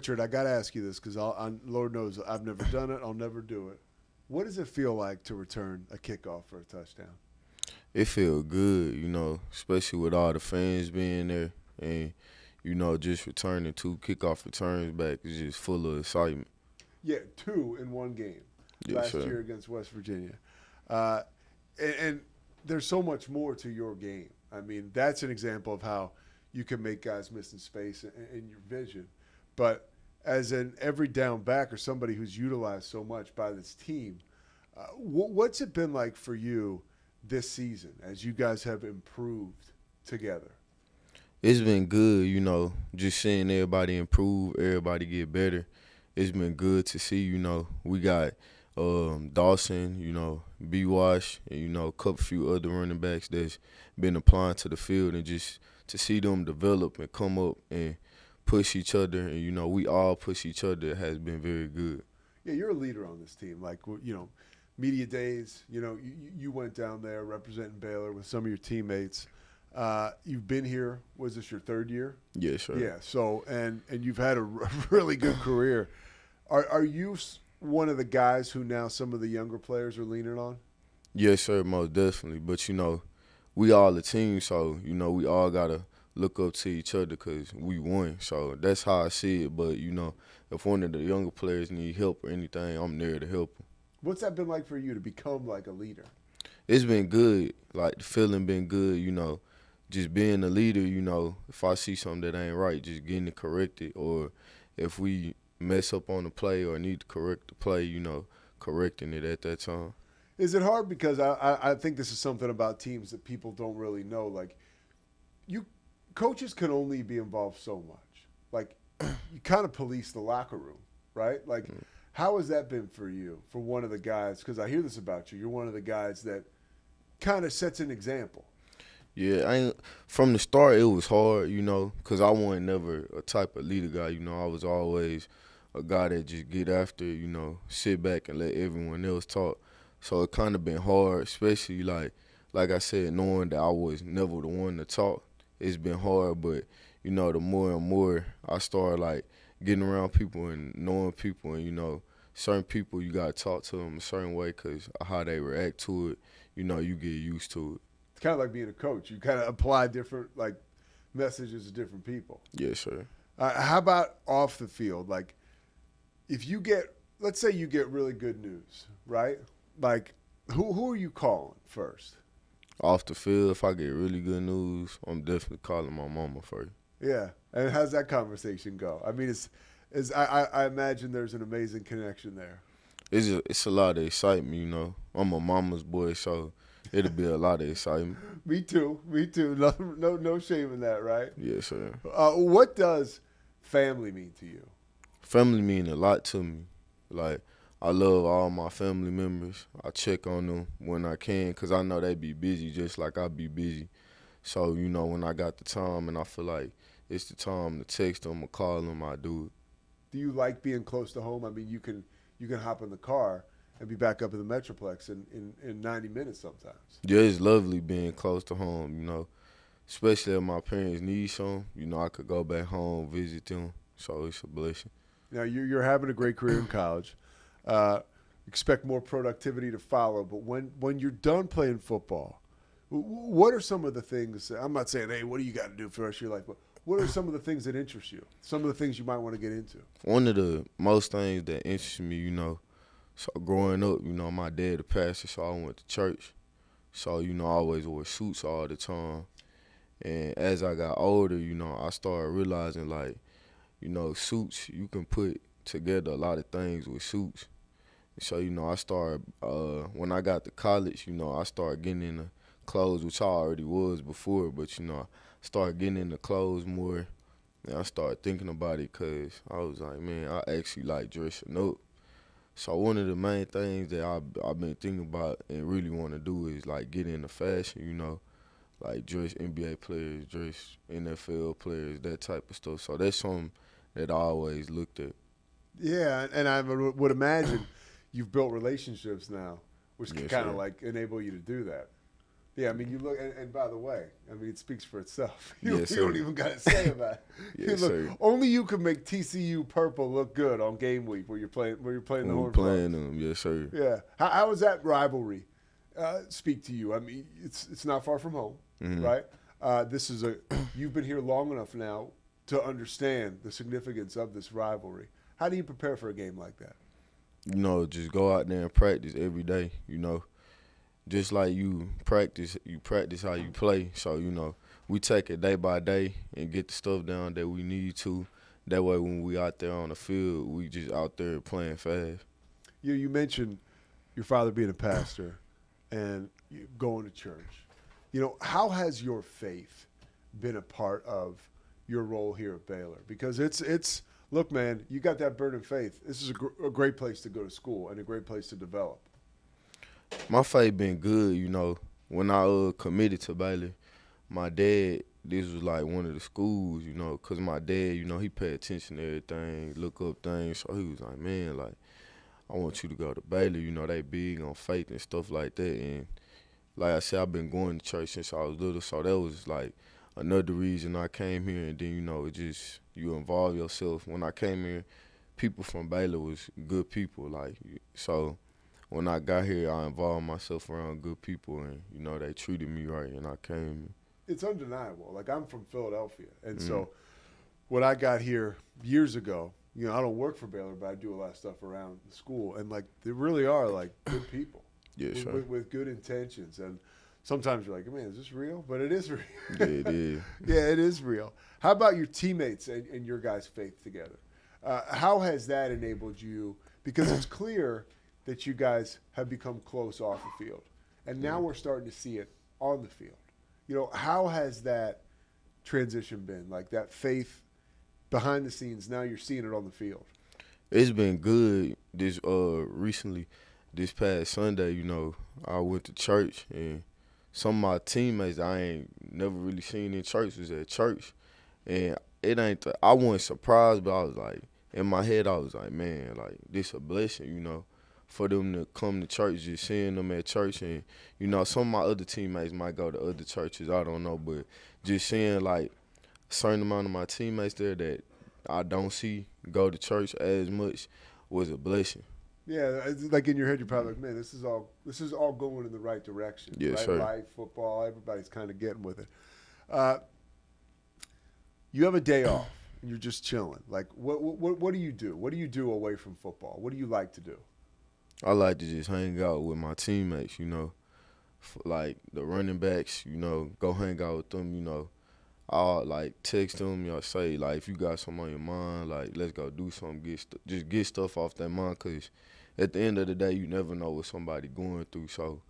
Richard, I got to ask you this because Lord knows I've never done it. I'll never do it. What does it feel like to return a kickoff for a touchdown? It feel good, especially with all the fans being there and, just returning 2 kickoff returns back is just full of excitement. Yeah, 2 in one game Yes, last sir. year against West Virginia. Uh, and there's so much more to your game. I mean, that's an example of how you can make guys miss in space in your vision. But as an every down back or somebody who's utilized so much by this team, what's it been like for you this season as you guys have improved together? It's been good, just seeing everybody improve, everybody get better. It's been good to see, we got Dawson, B. Wash, and, a couple few other running backs that's been applying to the field, and just to see them develop and come up and push each other, and, we all push each other has been very good. Yeah, you're a leader on this team. Like, media days, you went down there representing Baylor with some of your teammates. You've been here. Was this your 3rd year? Yes, sir. Yeah. So, and you've had a really good career. Are you one of the guys who now some of the younger players are leaning on? Yes, sir, most definitely. But, we all a team, so, we all got to look up to each other because we won. So that's how I see it. But, if one of the younger players need help or anything, I'm there to help them. What's that been like for you to become like a leader? It's been good. Like, the feeling been good, just being a leader, if I see something that ain't right, just getting it corrected. Or if we mess up on the play or need to correct the play, correcting it at that time. Is it hard? Because I think this is something about teams that people don't really know. Like, coaches can only be involved so much. Like, you kind of police the locker room, right? Like, how has that been for you, for one of the guys? Because I hear this about you. You're one of the guys that kind of sets an example. Yeah, from the start it was hard, because I wasn't never a type of leader guy. I was always a guy that just get after, sit back and let everyone else talk. So it kind of been hard, especially like I said, knowing that I was never the one to talk. It's been hard, but the more and more I started getting around people and knowing people, and certain people you gotta talk to them a certain way because of how they react to it. You get used to it. It's kind of like being a coach. You kind of apply different messages to different people. Yes, sir. How about off the field? Like, if you get, let's say you get really good news, right? Like, who are you calling first? Off the field, if I get really good news, I'm definitely calling my mama first. Yeah, and how's that conversation go? I mean, I imagine there's an amazing connection there. It's a lot of excitement, I'm a mama's boy, so it'll be a lot of excitement. Me too. No shame in that, right? Yes, sir. What does family mean to you? Family mean a lot to me. Like, I love all my family members. I check on them when I can because I know they be busy just like I be busy. So, when I got the time and I feel like it's the time to text them or call them, I do it. Do you like being close to home? I mean, you can hop in the car and be back up in the Metroplex in 90 minutes sometimes. Yeah, it's lovely being close to home, especially if my parents need something. I could go back home, visit them, so it's a blessing. Now, you're having a great career in college. Expect more productivity to follow, but when you're done playing football, what are some of the things? I'm not saying, hey, what do you got to do for the rest of your life, but what are some of the things that interest you? Some of the things you might want to get into? One of the most things that interests me, so growing up, my dad a pastor, so I went to church. So, I always wore suits all the time. And as I got older, I started realizing, suits, you can put together a lot of things with suits. So, I started, when I got to college, I started getting into clothes, which I already was before, but, I started getting into clothes more. And I started thinking about it because I was like, man, I actually like dressing up. So one of the main things that I've been thinking about and really want to do is get into fashion, dress NBA players, dress NFL players, that type of stuff. So that's something that I always looked at. Yeah, and I would imagine you've built relationships now, which can Yes, kind sir. of enable you to do that. Yeah, I mean, you look, and by the way, I mean, it speaks for itself. Yes, You sir. don't even got to say about it. Yes, Look, sir. only you can make TCU purple look good on game week where you're playing the When we Horned playing Frogs. them, yes, sir. Yeah, how does that rivalry speak to you? I mean, it's not far from home, Mhm. right? This is you've been here long enough now to understand the significance of this rivalry. How do you prepare for a game like that? You know, just go out there and practice every day. You know, just like you practice how you play. So, you know, we take it day by day and get the stuff down that we need to. That way, when we out there on the field, we just out there playing fast. You mentioned your father being a pastor and you going to church. You know, how has your faith been a part of your role here at Baylor? Because it's look, man, you got that burning faith. This is a great place to go to school and a great place to develop. My faith been good, you know. When I committed to Baylor, my dad, this was like one of the schools, you know, 'cause my dad, you know, he pay attention to everything, look up things. So he was like, man, like, I want you to go to Baylor. You know, they big on faith and stuff like that. And like I said, I've been going to church since I was little. So that was like another reason I came here. And then, you know, it just, you involve yourself. When I came here, people from Baylor was good people. Like, so when I got here, I involved myself around good people. And, you know, they treated me right. And I came. It's undeniable. Like I'm from Philadelphia, and Mm. so when I got here years ago, you know, I don't work for Baylor, but I do a lot of stuff around the school, and like they really are like good people Yeah, with, sure. with good intentions. And sometimes you're like, man, is this real? But it is real. Yeah, it is. Yeah, it is real. How about your teammates and your guys' faith together? How has that enabled you? Because it's clear that you guys have become close off the field, and now we're starting to see it on the field. You know, how has that transition been? Like that faith behind the scenes, now you're seeing it on the field. It's been good this recently. This past Sunday, you know, I went to church and some of my teammates I ain't never really seen in church was at church. And it ain't I wasn't surprised, but I was like in my head I was like, man, like this a blessing, you know, for them to come to church, just seeing them at church. And, you know, some of my other teammates might go to other churches, I don't know, but just seeing like a certain amount of my teammates there that I don't see go to church as much was a blessing. Yeah, it's like in your head, you're probably like, man, this is all going in the right direction. Yes, right? sir. Life, football, everybody's kind of getting with it. Uh, you have a day off and you're just chilling. Like, what do you do? What do you do away from football? What do you like to do? I like to just hang out with my teammates, you know, like the running backs, you know, go hang out with them, you know. I'll like text them, you know, say like if you got something on your mind, like let's go do something, just get stuff off that mind, 'cause at the end of the day, you never know what somebody going through. So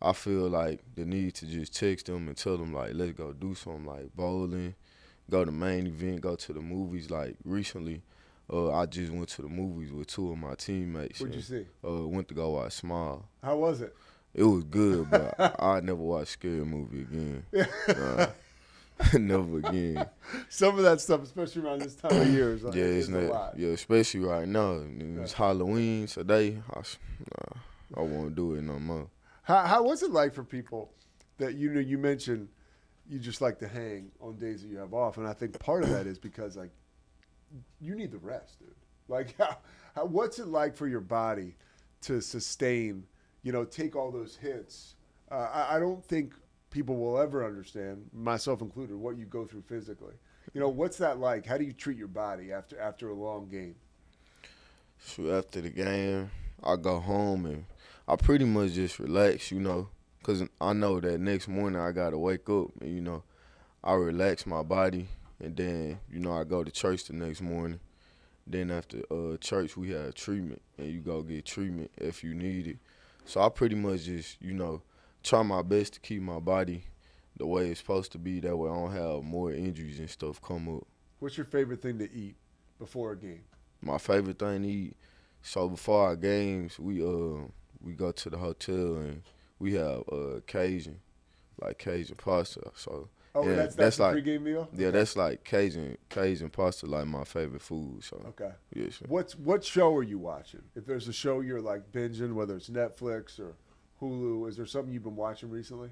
I feel like the need to just text them and tell them like let's go do something like bowling, go to main event, go to the movies. Like recently, I just went to the movies with two of my teammates. What'd you see? Went to go watch Smile. How was it? It was good, but I never watch a scary movie again. Never again. Some of that stuff, especially around this time of year, is, Yeah, is it's a not. lot. Yeah, especially right now. It's Halloween today. I won't do it no more. How was it like for people that you mentioned you just like to hang on days that you have off, and I think part of that is because like you need the rest, dude. Like what's it like for your body to sustain, take all those hits? I don't think people will ever understand, myself included, what you go through physically. What's that like? How do you treat your body after a long game? So after the game, I go home and I pretty much just relax, 'cause I know that next morning I gotta wake up and I relax my body, and then I go to church the next morning. Then after church we have treatment, and you go get treatment if you need it. So I pretty much just try my best to keep my body the way it's supposed to be. That way I don't have more injuries and stuff come up. What's your favorite thing to eat before a game? My favorite thing to eat. So before our games, we go to the hotel and we have Cajun pasta. So that's the like pregame meal. yeah, Okay. that's like Cajun pasta, like my favorite food. So Okay. yeah, sure. What show are you watching? If there's a show you're like binging, whether it's Netflix or Hulu, is there something you've been watching recently?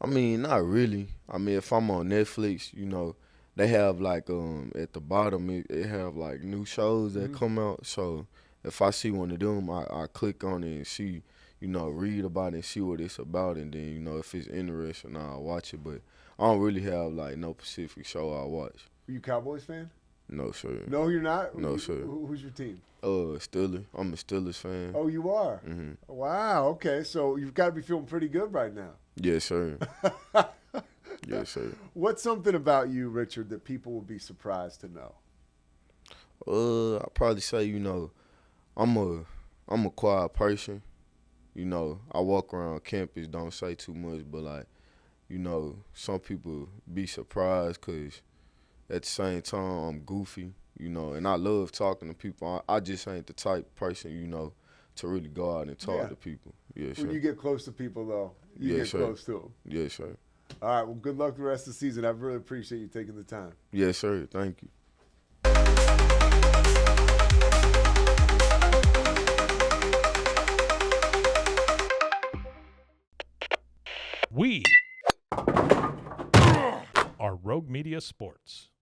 I mean, not really. I mean, if I'm on Netflix, you know, they have like at the bottom it have like new shows that come out. So if I see one of them, I click on it and see, you know, read about it and see what it's about, and then you know if it's interesting, I'll watch it. But I don't really have like no specific show I watch. Are you a Cowboys fan? No sir. No, you're not? No sir. Who's your team? Steelers. I'm a Steelers fan. Oh, you are? Mhm. Wow, okay. So you've got to be feeling pretty good right now. Yes sir. Yes sir. What's something about you, Richard, that people would be surprised to know? I'd probably say, you know, I'm a quiet person. You know, I walk around campus, don't say too much, but like, you know, some people be surprised because at the same time I'm goofy, you know, and I love talking to people. I just ain't the type person, you know, to really go out and talk to people. Yes, sir. When you get close to people, though, you Yes, get sir. close to them. Yes, sir. All right, well, good luck the rest of the season. I really appreciate you taking the time. Yes, sir. Thank you. We are Rogue Media Sports.